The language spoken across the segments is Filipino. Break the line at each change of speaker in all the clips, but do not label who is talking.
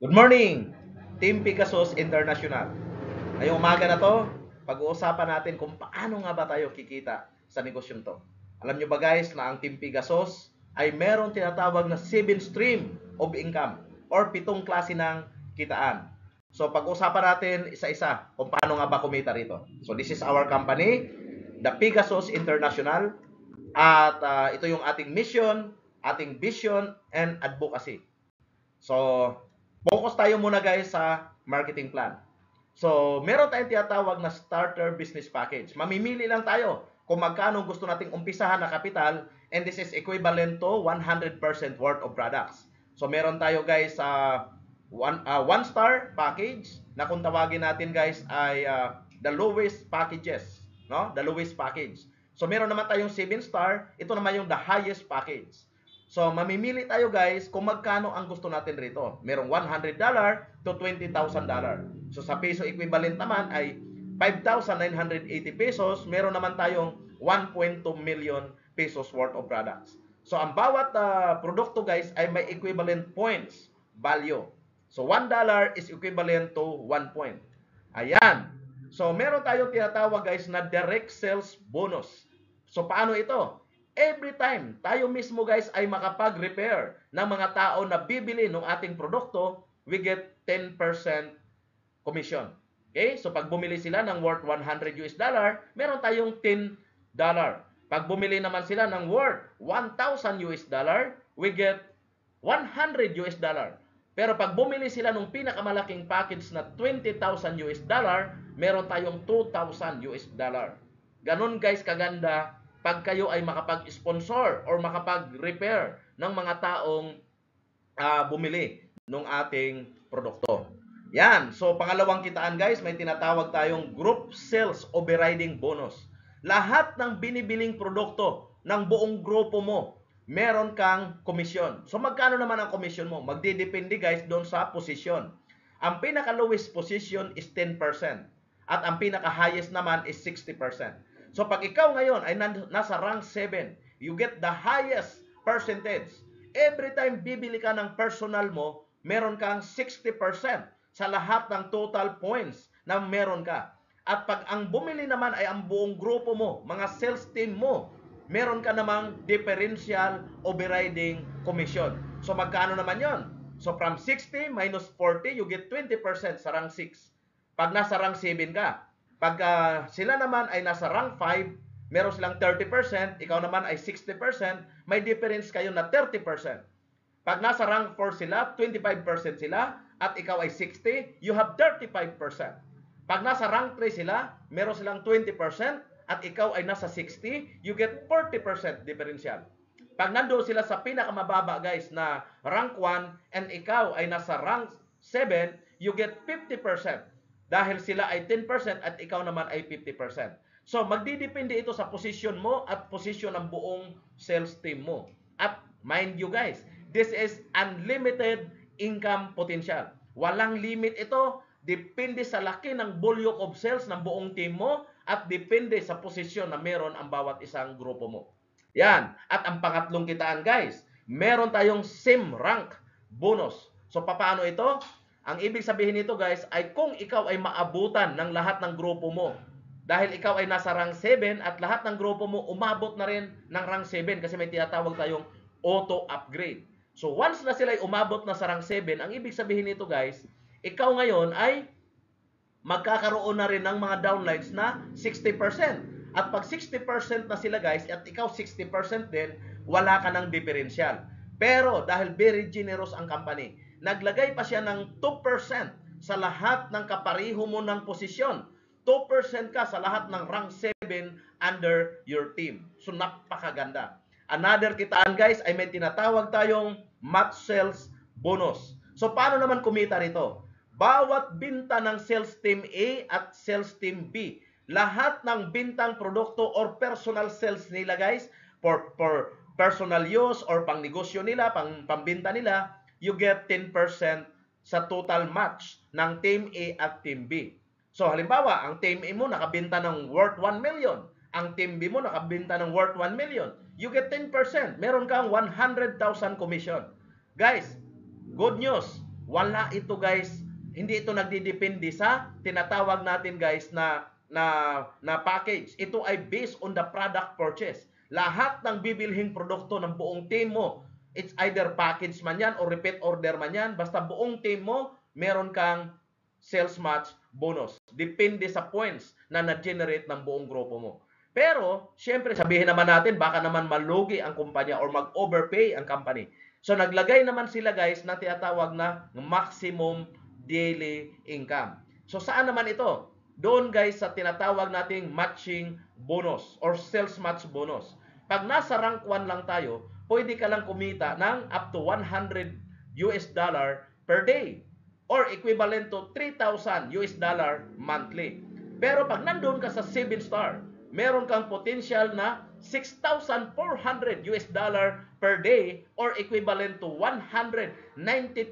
Good morning, Team Pegasus International. Ngayong umaga na to, pag-uusapan natin kung paano nga ba tayo kikita sa negosyong to. Alam nyo ba guys na ang Team Pegasus ay meron tinatawag na 7 stream of income or 7 klase ng kitaan. So pag-uusapan natin isa-isa kung paano nga ba kumita rito. So this is our company, the Pegasus International, at ito yung ating mission, ating vision, and advocacy. So, focus tayo muna guys sa marketing plan. So, meron tayong tinatawag na starter business package. Mamimili lang tayo kung magkano gusto nating umpisahan na kapital, and this is equivalent to 100% worth of products. So, meron tayo guys sa one star package na kung tawagin natin guys ay the lowest packages, no? The lowest package. So, meron naman tayong 7 star, ito naman yung the highest package. So, mamimili tayo guys kung magkano ang gusto natin rito. Merong $100 to $20,000. So, sa peso equivalent naman ay 5,980 pesos. Meron naman tayong 1.2 million pesos worth of products. So, ang bawat produkto guys ay may equivalent points value. So, $1 is equivalent to 1 point. Ayan. So, meron tayong tinatawag guys na direct sales bonus. So, paano ito? Every time tayo mismo guys ay makapag-repair ng mga tao na bibili ng ating produkto, we get 10% commission. Okay? So pag bumili sila ng worth $100, meron tayong $10. Pag bumili naman sila ng worth $1,000, we get $100. Pero pag bumili sila ng pinakamalaking package na $20,000, meron tayong $2,000. Ganon guys kaganda pag kayo ay makapag-sponsor or makapag-repair ng mga taong bumili ng ating produkto. Yan. So, pangalawang kitaan guys, may tinatawag tayong group sales overriding bonus. Lahat ng binibiling produkto ng buong grupo mo, meron kang komisyon. So, magkano naman ang komisyon mo? Magdidepende guys doon sa position. Ang pinaka-lowest position is 10%. At ang pinaka-highest naman is 60%. So pag ikaw ngayon ay nasa rank 7, you get the highest percentage. Every time bibili ka ng personal mo, meron kang 60% sa lahat ng total points na meron ka. At pag ang bumili naman ay ang buong grupo mo, mga sales team mo, meron ka namang differential overriding commission. So magkano naman yon? So from 60 minus 40, you get 20% sa rank 6. Pag nasa rank 7 ka, pag sila naman ay nasa rank 5, meron silang 30%, ikaw naman ay 60%, may difference kayo na 30%. Pag nasa rank 4 sila, 25% sila, at ikaw ay 60, you have 35%. Pag nasa rank 3 sila, meron silang 20%, at ikaw ay nasa 60, you get 40% differential. Pag nandoon sila sa pinakamababa guys na rank 1, and ikaw ay nasa rank 7, you get 50%. Dahil sila ay 10% at ikaw naman ay 50%. So, magdidepende ito sa position mo at position ng buong sales team mo. At mind you guys, this is unlimited income potential. Walang limit ito. Depende sa laki ng volume of sales ng buong team mo at depende sa posisyon na meron ang bawat isang grupo mo. Yan. At ang pangatlong kitaan guys, meron tayong SIM rank bonus. So, paano ito? Ang ibig sabihin nito guys ay kung ikaw ay maabutan ng lahat ng grupo mo, dahil ikaw ay nasa rank 7 at lahat ng grupo mo umabot na rin ng rank 7 kasi may tinatawag tayong auto upgrade. So once na sila ay umabot na sa rank 7, ang ibig sabihin nito guys, ikaw ngayon ay magkakaroon na rin ng mga downlines na 60%. At pag 60% na sila guys at ikaw 60% din, wala ka ng differential. Pero dahil very generous ang company, naglagay pa siya ng 2% sa lahat ng kapareho mo ng posisyon. 2% ka sa lahat ng rank 7 under your team. So napakaganda. Another kitaan guys ay may tinatawag tayong match sales bonus. So paano naman kumita rito? Bawat binta ng sales team A at sales team B, lahat ng bintang produkto or personal sales nila guys, for personal use or pang negosyo nila, pambinta nila, you get 10% sa total match ng Team A at Team B. So halimbawa, ang Team A mo nakabenta ng worth 1 million, ang Team B mo nakabenta ng worth 1 million, you get 10%. Meron kang 100,000 commission. Guys, good news, Wala ito guys, hindi ito nagdidepende sa tinatawag natin guys na package. Ito ay based on the product purchase. Lahat ng bibilhing produkto ng buong team mo, it's either package man yan or repeat order man yan, basta buong team mo, meron kang sales match bonus. Depende sa points na na-generate ng buong grupo mo. Pero, syempre, sabihin naman natin, baka naman malugi ang kumpanya or mag-overpay ang company. So, naglagay naman sila guys na tinatawag na maximum daily income. So, saan naman ito? Doon guys sa tinatawag nating matching bonus or sales match bonus. Pag nasa rank 1 lang tayo, pwede ka lang kumita ng up to $100 per day or equivalent to $3,000 monthly. Pero pag nandoon ka sa 7 star, meron kang potential na $6,400 per day or equivalent to $192,000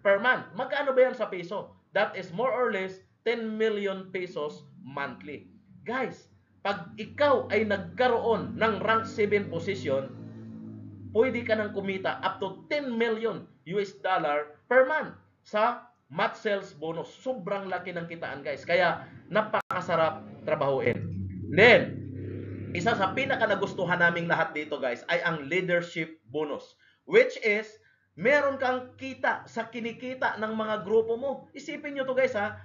per month. Magkano ba yan sa peso? That is more or less 10 million pesos monthly. Guys, pag ikaw ay nagkaroon ng rank 7 position, pwede ka nang kumita up to 10 million per month sa match sales bonus. Sobrang laki ng kitaan guys. Kaya napakasarap trabahuin. Then, isa sa pinaka nagustuhan naming lahat dito guys ay ang leadership bonus. Which is, meron kang kita sa kinikita ng mga grupo mo. Isipin nyo to guys ha.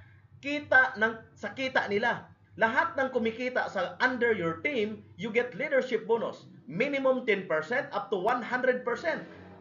Sa kita nila. Lahat ng kumikita sa under your team, you get leadership bonus. Minimum 10% up to 100%.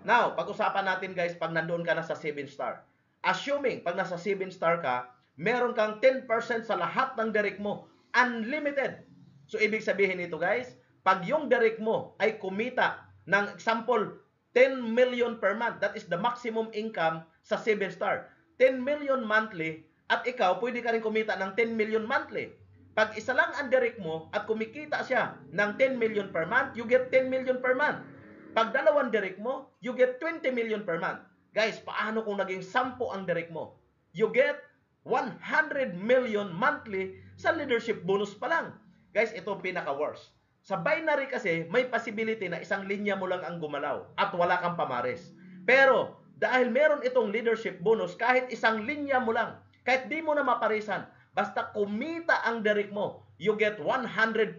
Now, pag-usapan natin guys pag nandoon ka na sa 7 star. Assuming pag nasa 7 star ka, meron kang 10% sa lahat ng direct mo. Unlimited. So, ibig sabihin nito guys, pag yung direct mo ay kumita ng example, 10 million per month, that is the maximum income sa 7 star. 10 million monthly at ikaw pwede ka rin kumita ng 10 million monthly. Pag isa lang ang direct mo at kumikita siya ng 10 million per month, you get 10 million per month. Pag dalawang direct mo, you get 20 million per month. Guys, paano kung naging 10 ang direct mo? You get 100 million monthly sa leadership bonus pa lang. Guys, ito ang pinaka-worst. Sa binary kasi, may possibility na isang linya mo lang ang gumalaw at wala kang pamares. Pero, dahil meron itong leadership bonus, kahit isang linya mo lang, kahit di mo na maparisan, basta kumita ang direct mo, you get 100%.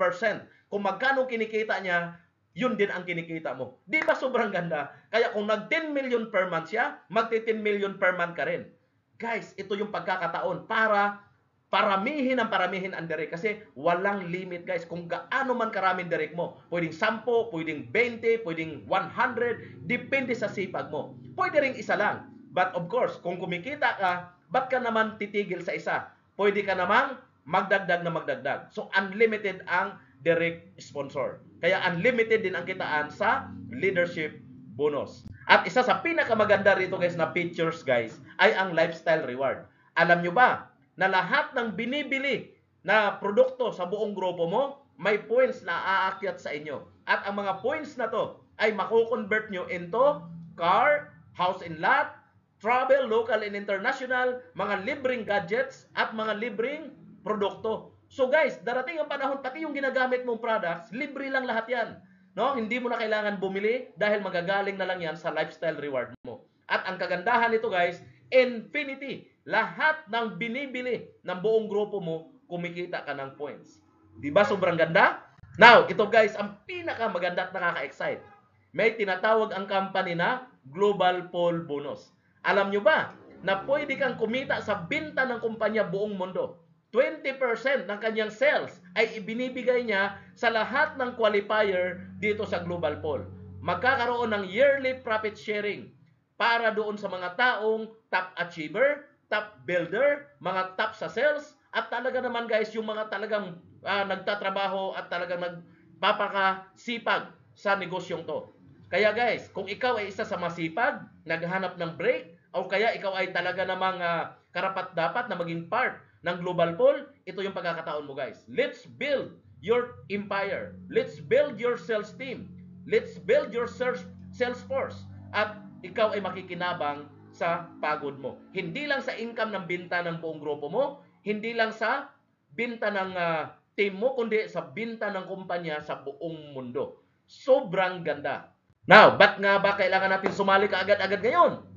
Kung magkano kinikita niya, yun din ang kinikita mo. Di ba sobrang ganda? Kaya kung nag 10 million per month siya, magti 10 million per month ka rin. Guys, ito yung pagkakataon para paramihin ang direct kasi walang limit guys. Kung gaano man karaming direct mo, pwedeng 10, pwedeng 20, pwedeng 100, depende sa sipag mo. Pwede ring isa lang. But of course, kung kumikita ka, ba't ka naman titigil sa isa? Pwede ka namang magdagdag. So unlimited ang direct sponsor. Kaya unlimited din ang kitaan sa leadership bonus. At isa sa pinakamaganda rito guys na features guys ay ang lifestyle reward. Alam nyo ba na lahat ng binibili na produkto sa buong grupo mo may points na aakyat sa inyo. At ang mga points na to ay mako-convert nyo into car, house and lot, travel, local and international, mga libreng gadgets at mga libreng produkto. So guys, darating ang panahon, pati yung ginagamit mong products, libre lang lahat yan. No? Hindi mo na kailangan bumili dahil magagaling na lang yan sa lifestyle reward mo. At ang kagandahan nito guys, infinity. Lahat ng binibili ng buong grupo mo, kumikita ka ng points. Di ba sobrang ganda? Now, ito guys, ang pinakamaganda at nakaka-excite. May tinatawag ang company na Global Poll Bonus. Alam nyo ba na pwede kang kumita sa binta ng kumpanya buong mundo? 20% ng kanyang sales ay ibinibigay niya sa lahat ng qualifier dito sa Global Poll. Magkakaroon ng yearly profit sharing para doon sa mga taong top achiever, top builder, mga top sa sales, at talaga naman guys, yung mga talagang nagtatrabaho at talagang nagpapakasipag sa negosyong to. Kaya guys, kung ikaw ay isa sa masipag, naghahanap ng break, o kaya ikaw ay talaga namang karapat-dapat na maging part ng Global Poll, ito yung pagkakataon mo guys. Let's build your empire. Let's build your sales team. Let's build your sales force. At ikaw ay makikinabang sa pagod mo. Hindi lang sa income ng binta ng buong grupo mo, hindi lang sa binta ng team mo, kundi sa binta ng kumpanya sa buong mundo. Sobrang ganda. Now, ba't nga ba kailangan natin sumali kaagad-agad ngayon?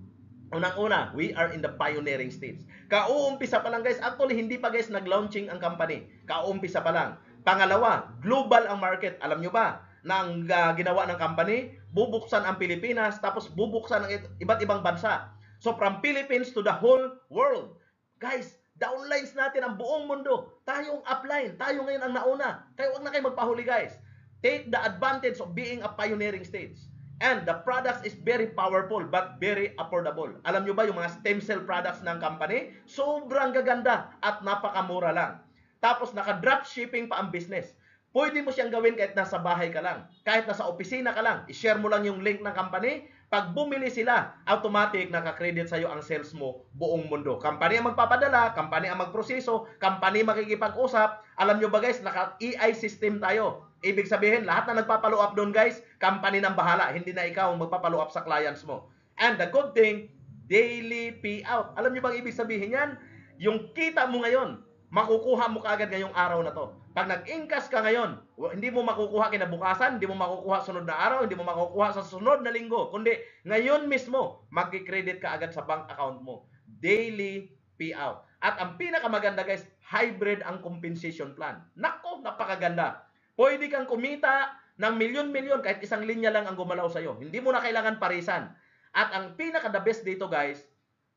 Unang-una, we are in the pioneering stage. Kauumpisa pa lang guys. Actually, hindi pa guys nag-launching ang company. Kauumpisa pa lang. Pangalawa, global ang market. Alam nyo ba na ang ginawa ng company, bubuksan ang Pilipinas, tapos bubuksan ang iba't ibang bansa. So from Philippines to the whole world. Guys, downlines natin ang buong mundo. Tayong upline. Tayo ngayon ang nauna. Kaya huwag na kayo magpahuli guys. Take the advantage of being a pioneering stage. And the products is very powerful but very affordable. Alam nyo ba yung mga stem cell products ng company? Sobrang gaganda at napakamura lang. Tapos naka-drop shipping pa ang business. Pwede mo siyang gawin kahit nasa bahay ka lang. Kahit nasa opisina ka lang. I-share mo lang yung link ng company. Pag bumili sila, automatic naka-credit sa'yo ang sales mo buong mundo. Company ang magpapadala, company ang magproseso, company makikipag-usap. Alam nyo ba guys, naka-EI system tayo. Ibig sabihin, lahat na nagpapalo up doon guys, company nang bahala. Hindi na ikaw ang magpapalo up sa clients mo. And the good thing, daily payout. Alam nyo bang ibig sabihin yan? Yung kita mo ngayon, makukuha mo kaagad ngayong araw na to. Pag nag-incas ka ngayon, hindi mo makukuha kinabukasan, hindi mo makukuha sunod na araw, hindi mo makukuha sa sunod na linggo, kundi ngayon mismo, mag-credit ka agad sa bank account mo. Daily payout. At ang pinakamaganda guys, hybrid ang compensation plan. Nako, napakaganda. Pwede kang kumita ng milyon-milyon kahit isang linya lang ang gumalaw sa'yo. Hindi mo na kailangan parisan. At ang pinaka-the best dito guys,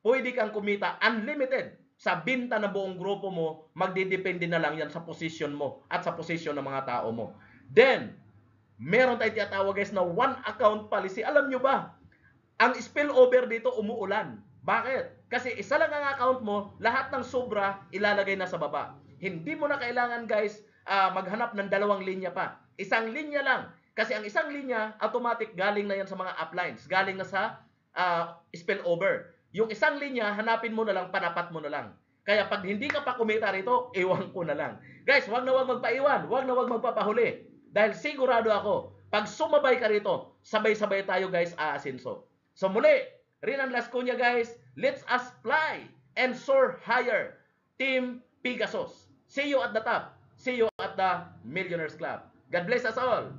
pwede kang kumita unlimited. Sa binta ng buong grupo mo, magdidepende na lang yan sa position mo at sa position ng mga tao mo. Then, meron tayong tinatawag guys na one account policy. Alam nyo ba, ang spillover dito umuulan. Bakit? Kasi isa lang ang account mo, lahat ng sobra ilalagay na sa baba. Hindi mo na kailangan guys maghanap ng dalawang linya pa. Isang linya lang. Kasi ang isang linya, automatic galing na yan sa mga uplines. Galing na sa spillover. Yung isang linya, hanapin mo na lang, panapat mo na lang. Kaya pag hindi ka pa kumita rito, iwan ko na lang. Guys, wag na wag magpaiwan. Wag na wag magpapahuli. Dahil sigurado ako, pag sumabay ka rito, sabay-sabay tayo guys aasinso. So muli, Rinan Las Cunha guys, let's us fly and soar higher. Team Pegasus. See you at the top. See you at the Millionaires Club. God bless us all.